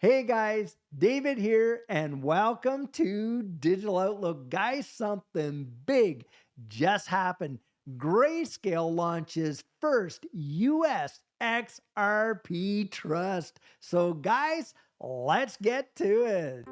Hey guys, David here, and welcome to Digital Outlook. Guys, something big just happened. Grayscale launches first US XRP Trust. So, guys, let's get to it.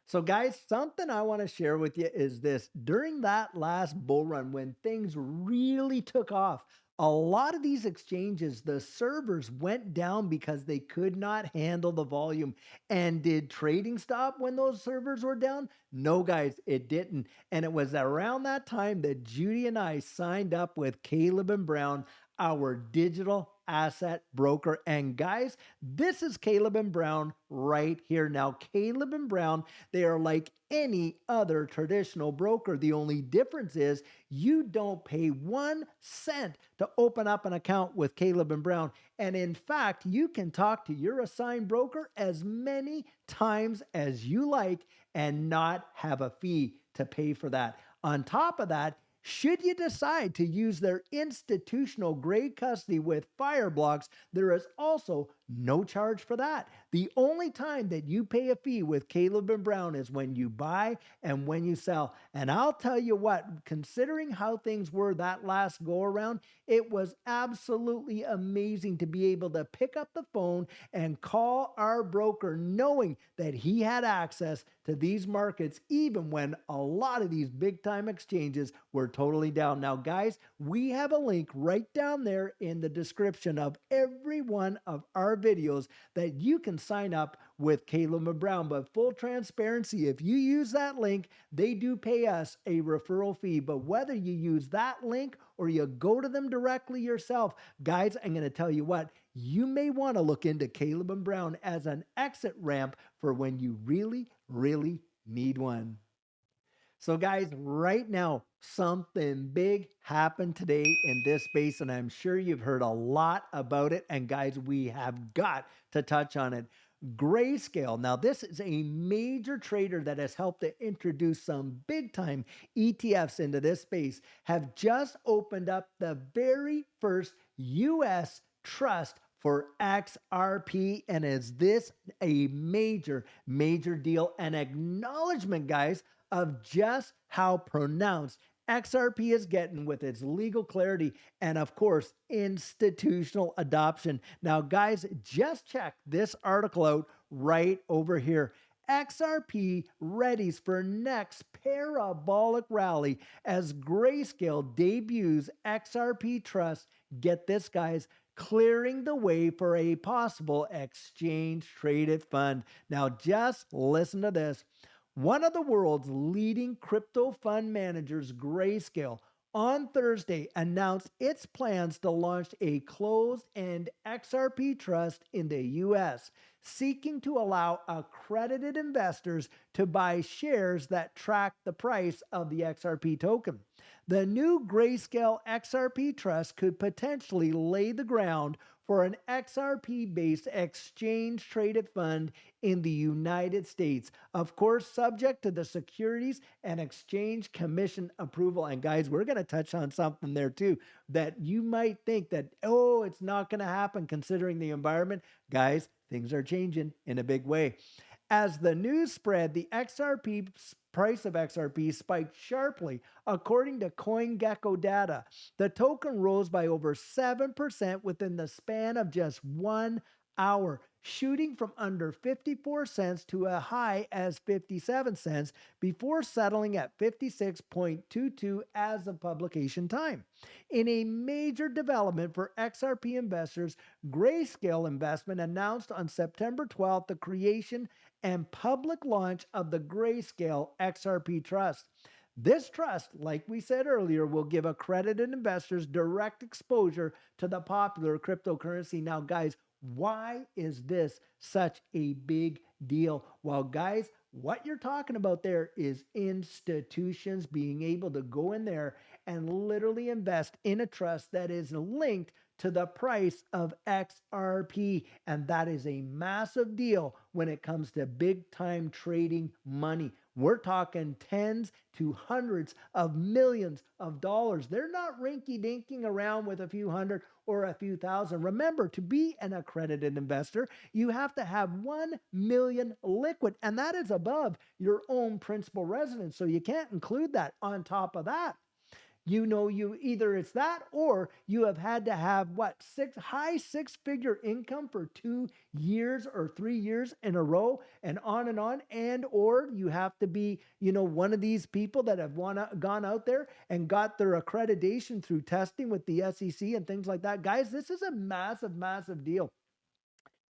So, guys, something I want to share with you is this. During that last bull run, when things really took off, a lot of these exchanges, the servers went down because they could not handle the volume. And did trading stop when those servers were down? No, guys, it didn't. And it was around that time that Judy and I signed up with Caleb and Brown, our digital asset broker. And guys, this is Caleb and Brown right here. Now, Caleb and Brown, they are like any other traditional broker. The only difference is you don't pay 1 cent to open up an account with Caleb and Brown. And in fact, you can talk to your assigned broker as many times as you like and not have a fee to pay for that. On top of that, should you decide to use their institutional grade custody with Fireblocks, there is also no charge for that. The only time that you pay a fee with Caleb and Brown is when you buy and when you sell. And I'll tell you what, considering how things were that last go around, it was absolutely amazing to be able to pick up the phone and call our broker knowing that he had access to these markets, even when a lot of these big time exchanges were totally down. Now, guys, we have a link right down there in the description of every one of our videos that you can sign up with Caleb and Brown. But full transparency, if you use that link, they do pay us a referral fee. But whether you use that link or you go to them directly yourself, guys, I'm going to tell you what, you may want to look into Caleb and Brown as an exit ramp for when you really need one. So, guys, right now, something big happened today in this space, and I'm sure you've heard a lot about it. And, guys, we have got to touch on it. Grayscale. Now, this is a major trader that has helped to introduce some big time ETFs into this space, have just opened up the very first US trust for XRP. And is this a major deal and acknowledgement, guys, of just how pronounced XRP is getting with its legal clarity and, of course, institutional adoption. Now, guys, just check this article out right over here. XRP readies for next parabolic rally as Grayscale debuts XRP Trust. Get this, guys, clearing the way for a possible exchange traded fund. Now, just listen to this. One of the world's leading crypto fund managers, Grayscale, on Thursday announced its plans to launch a closed-end XRP trust in the US, seeking to allow accredited investors to buy shares that track the price of the XRP token. The new Grayscale XRP trust could potentially lay the ground for an XRP-based exchange-traded fund in the United States. Of course, subject to the Securities and Exchange Commission approval. And guys, we're going to touch on something there too that you might think that, oh, it's not going to happen considering the environment. Guys, things are changing in a big way. As the news spread, the XRP price of XRP spiked sharply, according to CoinGecko data. The token rose by over 7% within the span of just 1 hour, shooting from under 54 cents to a high as 57 cents before settling at 56.22 as of publication time. In a major development for XRP investors, Grayscale Investment announced on September 12th the creation and public launch of the Grayscale XRP Trust. This trust, like we said earlier, will give accredited investors direct exposure to the popular cryptocurrency. Now, guys, why is this such a big deal? Well, guys, what you're talking about there is institutions being able to go in there and literally invest in a trust that is linked to the price of XRP. And that is a massive deal when it comes to big time trading money. We're talking tens to hundreds of millions of dollars. They're not rinky dinking around with a few hundred or a few thousand. Remember, to be an accredited investor, you have to have 1 million liquid, and that is above your own principal residence. So you can't include that on top of that. You either it's that or you have had to have what high six-figure income for 2 years or 3 years in a row and on, and or you have to be one of these people that have gone out there and got their accreditation through testing with the SEC and things like that. Guys, this is a massive deal.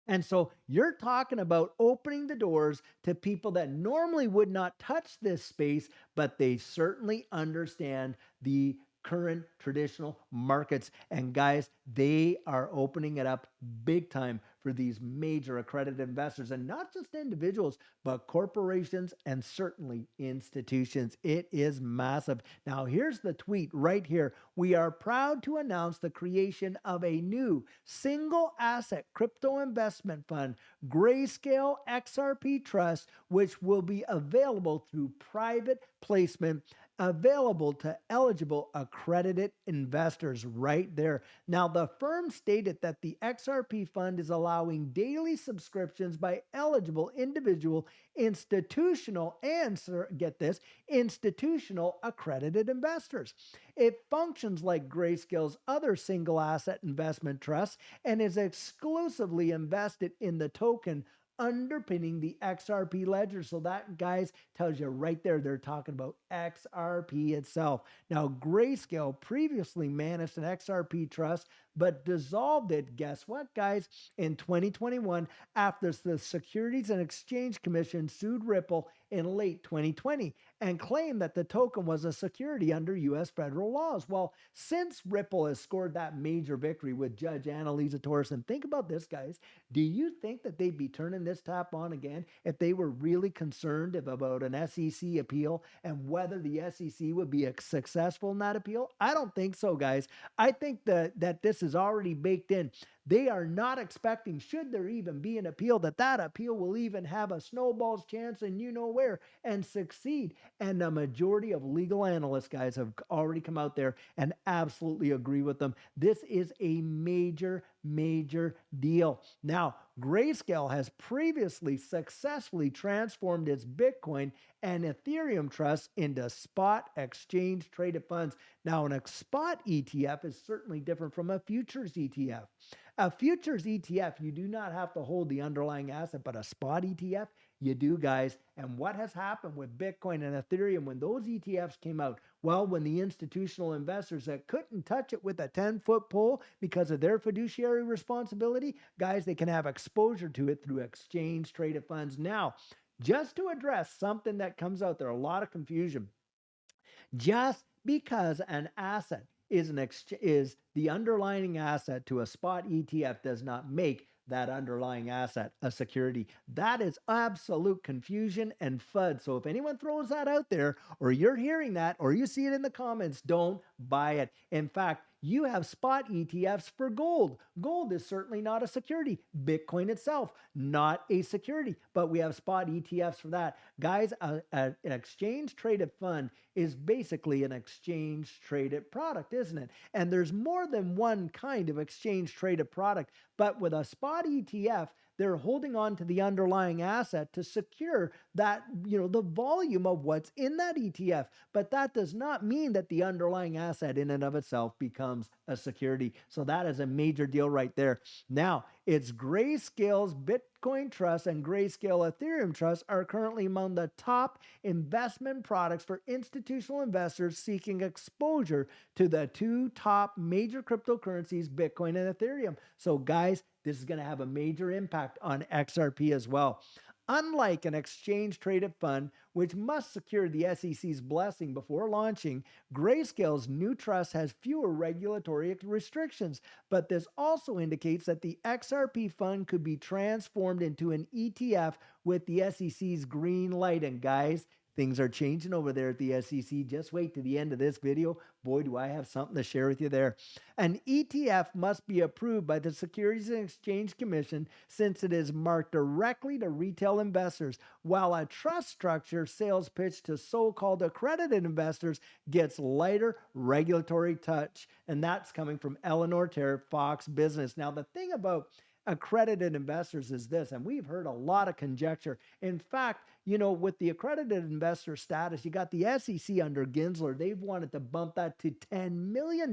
And so you're talking about opening the doors to people that normally would not touch this space, but they certainly understand the current traditional markets. And guys, they are opening it up big time for these major accredited investors, and not just individuals, but corporations and certainly institutions. It is massive. Now, here's the tweet right here. We are proud to announce the creation of a new single asset crypto investment fund, Grayscale XRP Trust, which will be available through private placement, available to eligible accredited investors right there. Now, the firm stated that the XRP fund is allowing daily subscriptions by eligible individual, institutional, and, get this, institutional accredited investors. It functions like Grayscale's other single asset investment trusts and is exclusively invested in the token underpinning the XRP ledger. So that, guys, tells you right there they're talking about XRP itself. Now, Grayscale previously managed an XRP trust, but dissolved it, guess what, guys, in 2021 after the Securities and Exchange Commission sued Ripple in late 2020 and claimed that the token was a security under U.S. federal laws. Well, since Ripple has scored that major victory with Judge Annalisa Torres, think about this, guys. Do you think that they'd be turning this tap on again if they were really concerned about an SEC appeal and whether the SEC would be successful in that appeal? I don't think so, guys. I think that this is already baked in. They are not expecting, should there even be an appeal, that appeal will even have a snowball's chance and where and succeed. And the majority of legal analysts, guys, have already come out there and absolutely agree with them. This is a major deal. Now, Grayscale has previously successfully transformed its Bitcoin and Ethereum trusts into spot exchange traded funds. Now, a spot ETF is certainly different from a futures ETF. A futures ETF, you do not have to hold the underlying asset, but a spot ETF, you do, guys. And what has happened with Bitcoin and Ethereum when those ETFs came out? Well, when the institutional investors that couldn't touch it with a 10-foot pole because of their fiduciary responsibility, guys, they can have exposure to it through exchange traded funds. Now, just to address something that comes out there, a lot of confusion. Just because an asset is the underlying asset to a spot ETF does not make that underlying asset a security. That is absolute confusion and FUD. So if anyone throws that out there, or you're hearing that, or you see it in the comments, don't buy it. In fact, you have spot ETFs for gold. Gold is certainly not a security. Bitcoin itself, not a security, but we have spot ETFs for that. Guys, an exchange traded fund is basically an exchange traded product, isn't it? And there's more than one kind of exchange traded product, but with a spot ETF, they're holding on to the underlying asset to secure that, the volume of what's in that ETF. But that does not mean that the underlying asset in and of itself becomes a security. So that is a major deal right there. Now, it's Grayscale's Bitcoin Trust and Grayscale Ethereum Trust are currently among the top investment products for institutional investors seeking exposure to the two top major cryptocurrencies, Bitcoin and Ethereum. So guys, this is going to have a major impact on XRP as well. Unlike an exchange traded fund, which must secure the SEC's blessing before launching, Grayscale's new trust has fewer regulatory restrictions. But this also indicates that the XRP fund could be transformed into an ETF with the SEC's green light. And guys, things are changing over there at the SEC. Just wait to the end of this video. Boy, do I have something to share with you there. An ETF must be approved by the Securities and Exchange Commission since it is marked directly to retail investors, while a trust structure sales pitch to so-called accredited investors gets lighter regulatory touch. And that's coming from Eleanor Terry, Fox Business. Now, the thing about accredited investors is this, and we've heard a lot of conjecture. In fact, with the accredited investor status, you got the SEC under Ginsler. They've wanted to bump that to $10 million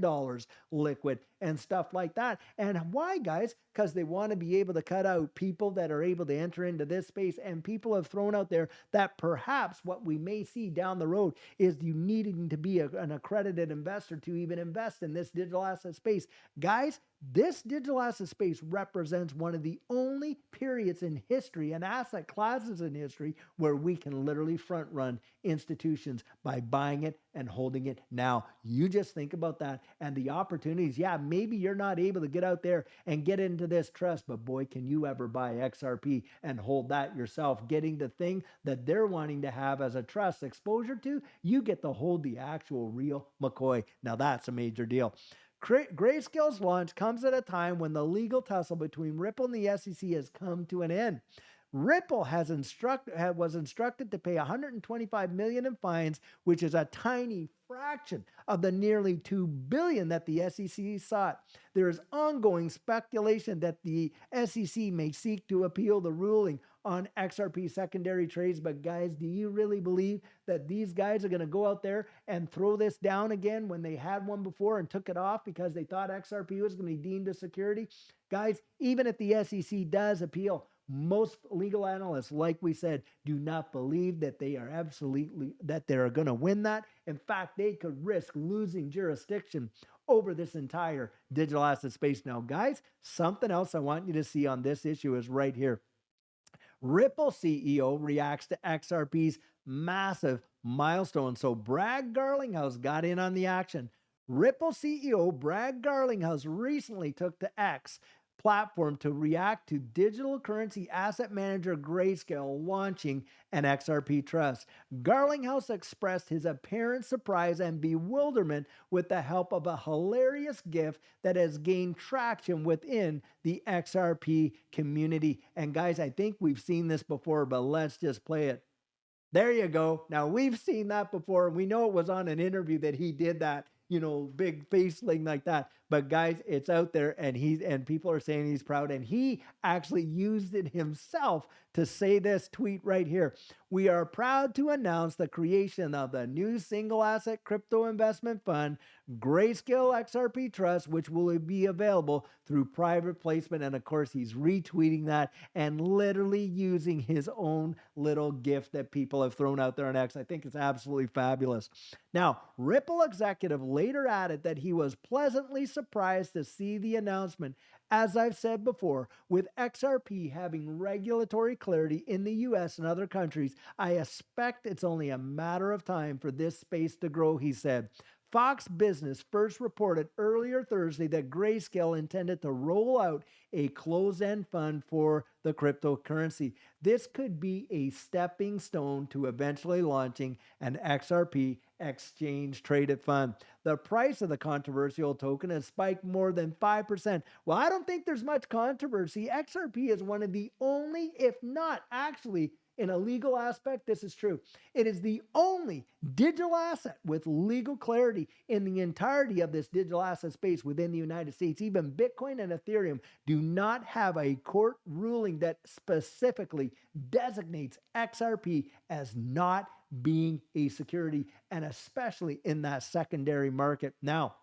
liquid and stuff like that. And why, guys? Because they want to be able to cut out people that are able to enter into this space. And people have thrown out there that perhaps what we may see down the road is you needing to be an accredited investor to even invest in this digital asset space. Guys, this digital asset space represents one of the only periods in history and asset classes in history where we can literally front run institutions by buying it and holding it now. You just think about that and the opportunities. Yeah, maybe you're not able to get out there and get into this trust, but boy, can you ever buy XRP and hold that yourself. Getting the thing that they're wanting to have as a trust exposure to, you get to hold the actual real McCoy. Now that's a major deal. Grayscale's launch comes at a time when the legal tussle between Ripple and the SEC has come to an end. Ripple was instructed to pay $125 million in fines, which is a tiny fraction of the nearly $2 billion that the SEC sought. There is ongoing speculation that the SEC may seek to appeal the ruling on XRP secondary trades. But guys, do you really believe that these guys are going to go out there and throw this down again when they had one before and took it off because they thought XRP was going to be deemed a security? Guys, even if the SEC does appeal, most legal analysts, like we said, do not believe that they are going to win that. In fact, they could risk losing jurisdiction over this entire digital asset space. Now, guys, something else I want you to see on this issue is right here. Ripple CEO reacts to XRP's massive milestone. So Brad Garlinghouse got in on the action. Ripple CEO Brad Garlinghouse recently took to X platform to react to digital currency asset manager Grayscale launching an XRP Trust. Garlinghouse expressed his apparent surprise and bewilderment with the help of a hilarious GIF that has gained traction within the XRP community. And guys, I think we've seen this before, but let's just play it. There you go. Now, we've seen that before. We know it was on an interview that he did that, big face thing like that. But guys, it's out there and people are saying he's proud. And he actually used it himself to say this tweet right here. We are proud to announce the creation of the new single asset crypto investment fund, Grayscale XRP Trust, which will be available through private placement. And of course, he's retweeting that and literally using his own little gift that people have thrown out there on X. I think it's absolutely fabulous. Now, Ripple executive later added that he was pleasantly surprised to see the announcement. As I've said before, with XRP having regulatory clarity in the US and other countries, I expect it's only a matter of time for this space to grow, he said. Fox Business first reported earlier Thursday that Grayscale intended to roll out a closed-end fund for the cryptocurrency. This could be a stepping stone to eventually launching an XRP exchange-traded fund. The price of the controversial token has spiked more than 5%. Well, I don't think there's much controversy. XRP is one of the only, if not actually, in a legal aspect, this is true. It is the only digital asset with legal clarity in the entirety of this digital asset space within the United States. Even Bitcoin and Ethereum do not have a court ruling that specifically designates XRP as not being a security, and especially in that secondary market. Now,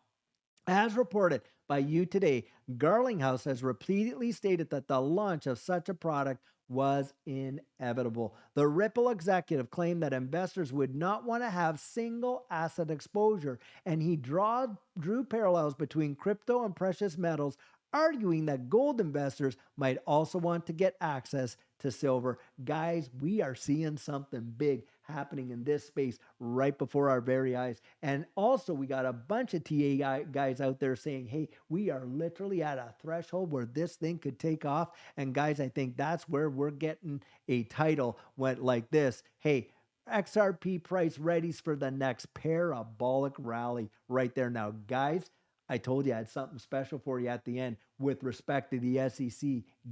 as reported by You Today, Garlinghouse has repeatedly stated that the launch of such a product was inevitable. The Ripple executive claimed that investors would not want to have single asset exposure, and he drew parallels between crypto and precious metals, arguing that gold investors might also want to get access to silver. Guys, we are seeing something big happening in this space right before our very eyes. And also, we got a bunch of TA guys out there saying, hey, we are literally at a threshold where this thing could take off. And guys, I think that's where we're getting a title like this. Hey, XRP price readies for the next parabolic rally right there. Now, guys, I told you I had something special for you at the end with respect to the SEC.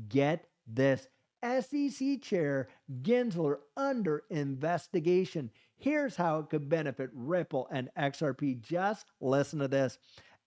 Get this. SEC Chair Gensler under investigation. Here's how it could benefit Ripple and XRP. Just listen to this.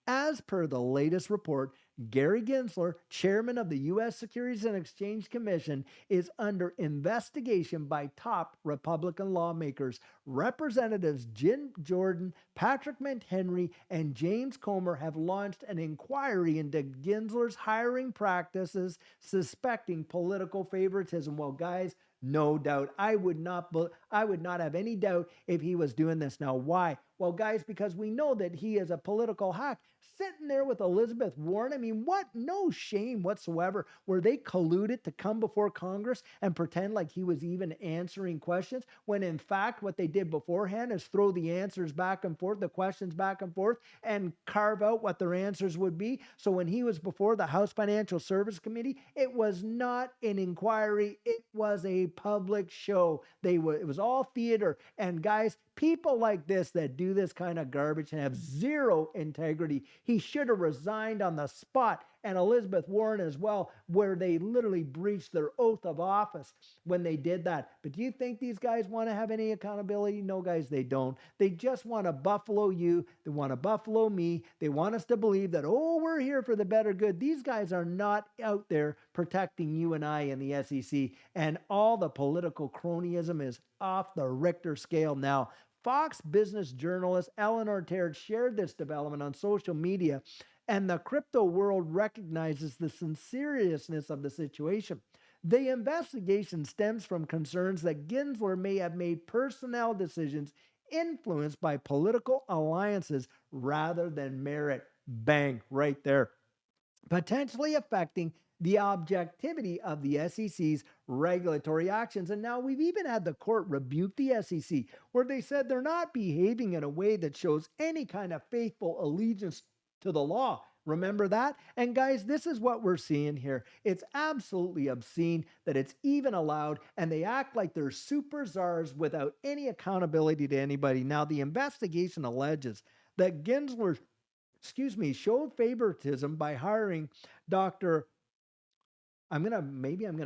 As per the latest report, Gary Gensler, chairman of the U.S. Securities and Exchange Commission, is under investigation by top Republican lawmakers. Representatives Jim Jordan, Patrick McHenry, and James Comer have launched an inquiry into Gensler's hiring practices, suspecting political favoritism. Well, guys, no doubt. I would not have any doubt if he was doing this. Now, why? Well, guys, because we know that he is a political hack sitting there with Elizabeth Warren. I mean, what? No shame whatsoever. Were they colluded to come before Congress and pretend like he was even answering questions when in fact what they did beforehand is throw the answers back and forth, the questions back and forth, and carve out what their answers would be. So when he was before the House Financial Service Committee, it was not an inquiry, it was a public show. It was all theater. And guys, people like this that do this kind of garbage and have zero integrity, he should have resigned on the spot. And Elizabeth Warren as well, where they literally breached their oath of office when they did that. But do you think these guys want to have any accountability? No, guys, they don't. They just want to buffalo you. They want to buffalo me. They want us to believe that, oh, we're here for the better good. These guys are not out there protecting you and I in the SEC. And all the political cronyism is off the Richter scale now. Fox Business journalist Eleanor Terrett shared this development on social media, and the crypto world recognizes the seriousness of the situation. The investigation stems from concerns that Gensler may have made personnel decisions influenced by political alliances rather than merit. Bang, right there, potentially affecting the objectivity of the SEC's regulatory actions. And now we've even had the court rebuke the SEC, where they said they're not behaving in a way that shows any kind of faithful allegiance to the law. Remember that? And guys, this is what we're seeing here. It's absolutely obscene that it's even allowed, and they act like they're super czars without any accountability to anybody. Now, the investigation alleges that Gensler showed favoritism by hiring Dr. I'm gonna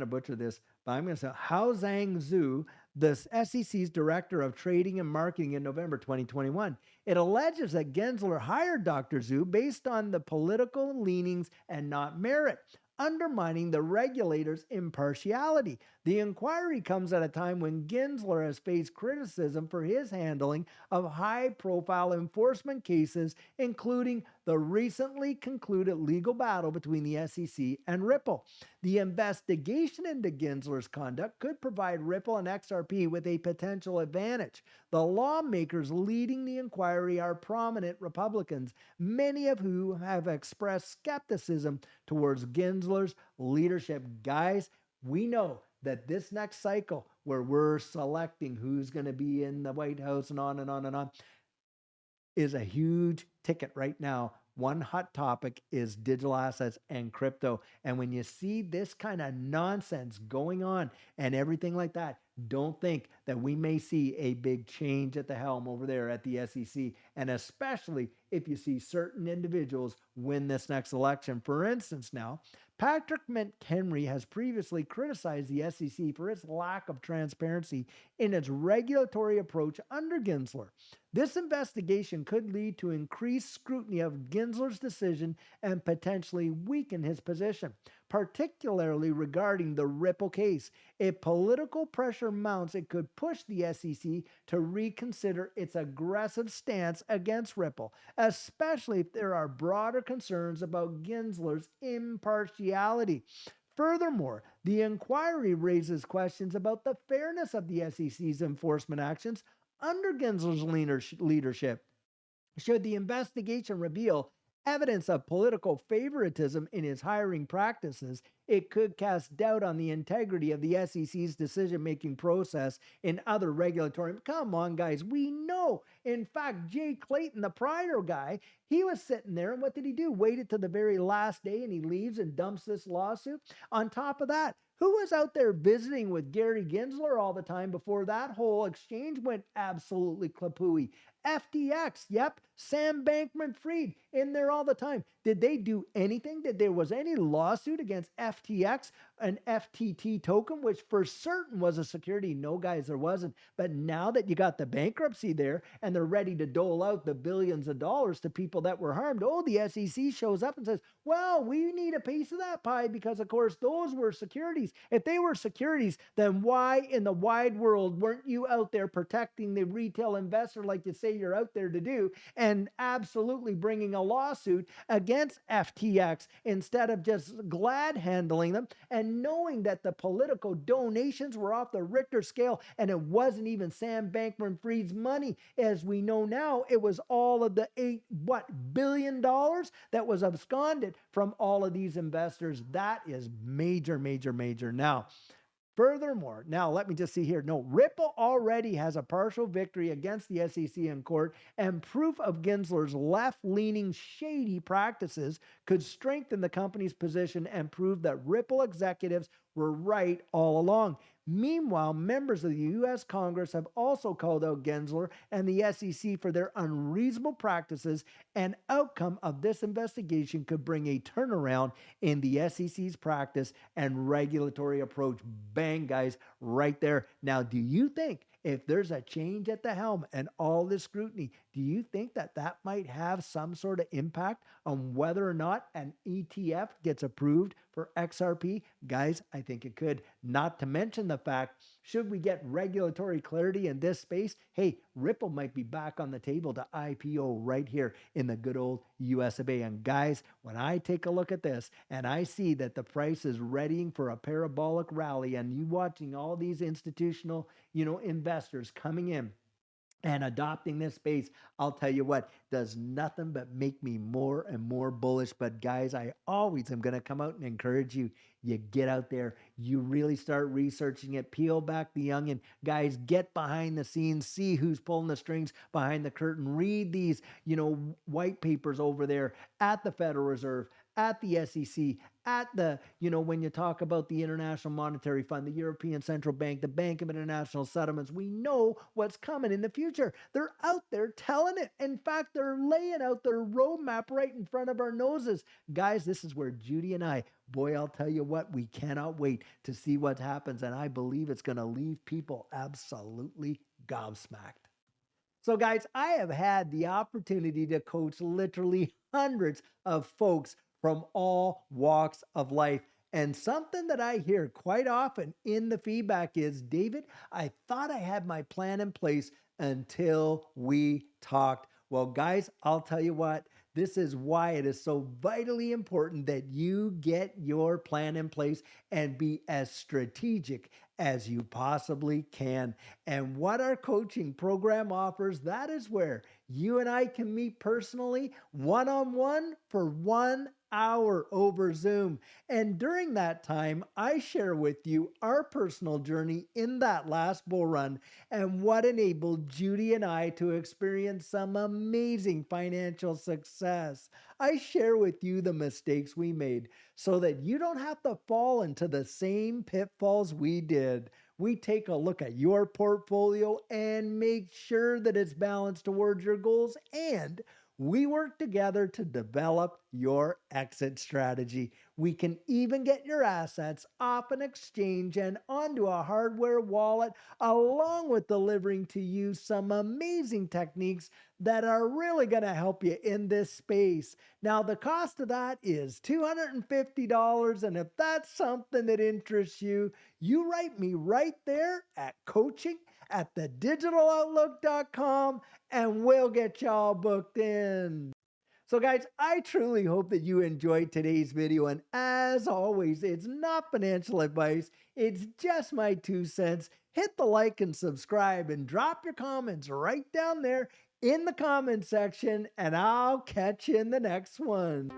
butcher this, but I'm gonna say Hao Zhang Zhu, the SEC's director of trading and marketing in November 2021. It alleges that Gensler hired Dr. Zhu based on the political leanings and not merit, undermining the regulator's impartiality. The inquiry comes at a time when Gensler has faced criticism for his handling of high-profile enforcement cases, including the recently concluded legal battle between the SEC and Ripple. The investigation into Gensler's conduct could provide Ripple and XRP with a potential advantage. The lawmakers leading the inquiry are prominent Republicans, many of whom have expressed skepticism towards Gensler's leadership. Guys, we know that this next cycle, where we're selecting who's going to be in the White House and on and on and on, is a huge ticket right now. One hot topic is digital assets and crypto. And when you see this kind of nonsense going on and everything like that, don't think that we may see a big change at the helm over there at the SEC. And especially if you see certain individuals win this next election. For instance, now, Patrick McHenry has previously criticized the SEC for its lack of transparency in its regulatory approach under Gensler. This investigation could lead to increased scrutiny of Gensler's decision and potentially weaken his position, particularly regarding the Ripple case. If political pressure mounts, it could push the SEC to reconsider its aggressive stance against Ripple, especially if there are broader concerns about Gensler's impartiality. Furthermore, the inquiry raises questions about the fairness of the SEC's enforcement actions under Gensler's leadership. Should the investigation reveal evidence of political favoritism in his hiring practices, it could cast doubt on the integrity of the SEC's decision-making process in other regulatory. Come on, guys, we know. In fact, Jay Clayton, the prior guy, he was sitting there, and what did he do? Waited to the very last day, and he leaves and dumps this lawsuit. On top of that, Who was out there visiting with Gary Gensler all the time before that whole exchange went absolutely klapooey? FTX, yep, Sam Bankman-Fried in there all the time. Did they do anything? Did there was any lawsuit against FTX, an FTT token, which for certain was a security? No, guys, there wasn't. But now that you got the bankruptcy there and they're ready to dole out the billions of dollars to people that were harmed, oh, the SEC shows up and says, well, we need a piece of that pie because, of course, those were securities. If they were securities, then why in the wide world weren't you out there protecting the retail investor like you say you're out there to do, and absolutely bringing a lawsuit against FTX instead of just glad handling them and knowing that the political donations were off the Richter scale and it wasn't even Sam Bankman-Fried's money? As we know now, it was all of the $8 billion that was absconded from all of these investors. That is major, major, major. Now, furthermore, now let me just see here. No, Ripple already has a partial victory against the SEC in court, and proof of Gensler's left leaning shady practices could strengthen the company's position and prove that Ripple executives were right all along. Meanwhile, members of the U.S. Congress have also called out Gensler and the SEC for their unreasonable practices. An outcome of this investigation could bring a turnaround in the SEC's practice and regulatory approach. Bang, guys, right there. Now, do you think if there's a change at the helm and all this scrutiny, do you think that that might have some sort of impact on whether or not an ETF gets approved for XRP? Guys, I think it could. Not to mention the fact, should we get regulatory clarity in this space, hey, Ripple might be back on the table to IPO right here in the good old US of A. And guys, when I take a look at this and I see that the price is readying for a parabolic rally and you watching all these institutional, investors coming in and adopting this space, I'll tell you what, does nothing but make me more and more bullish. But guys, I always am going to come out and encourage you. You get out there, you really start researching it, peel back the onion. Guys, get behind the scenes, see who's pulling the strings behind the curtain. Read these, white papers over there at the Federal Reserve, at the SEC, at the, when you talk about the International Monetary Fund, the European Central Bank, the Bank of International Settlements, we know what's coming in the future. They're out there telling it. In fact, they're laying out their roadmap right in front of our noses. Guys, this is where Judy and I, boy, I'll tell you what, we cannot wait to see what happens. And I believe it's going to leave people absolutely gobsmacked. So, guys, I have had the opportunity to coach literally hundreds of folks from all walks of life. And something that I hear quite often in the feedback is, David, I thought I had my plan in place until we talked. Well, guys, I'll tell you what, this is why it is so vitally important that you get your plan in place and be as strategic as you possibly can. And what our coaching program offers, that is where you and I can meet personally, one-on-one for 1 hour over Zoom. And during that time, I share with you our personal journey in that last bull run and what enabled Judy and I to experience some amazing financial success. I share with you the mistakes we made so that you don't have to fall into the same pitfalls we did. We take a look at your portfolio and make sure that it's balanced towards your goals, and we work together to develop your exit strategy. We can even get your assets off an exchange and onto a hardware wallet, along with delivering to you some amazing techniques that are really going to help you in this space. Now, the cost of that is $250. And if that's something that interests you, you write me right there at coaching@thedigitaloutlook.com and we'll get y'all booked in. So guys, I truly hope that you enjoyed today's video. And as always, it's not financial advice. It's just my 2 cents. Hit the like and subscribe and drop your comments right down there in the comment section. And I'll catch you in the next one.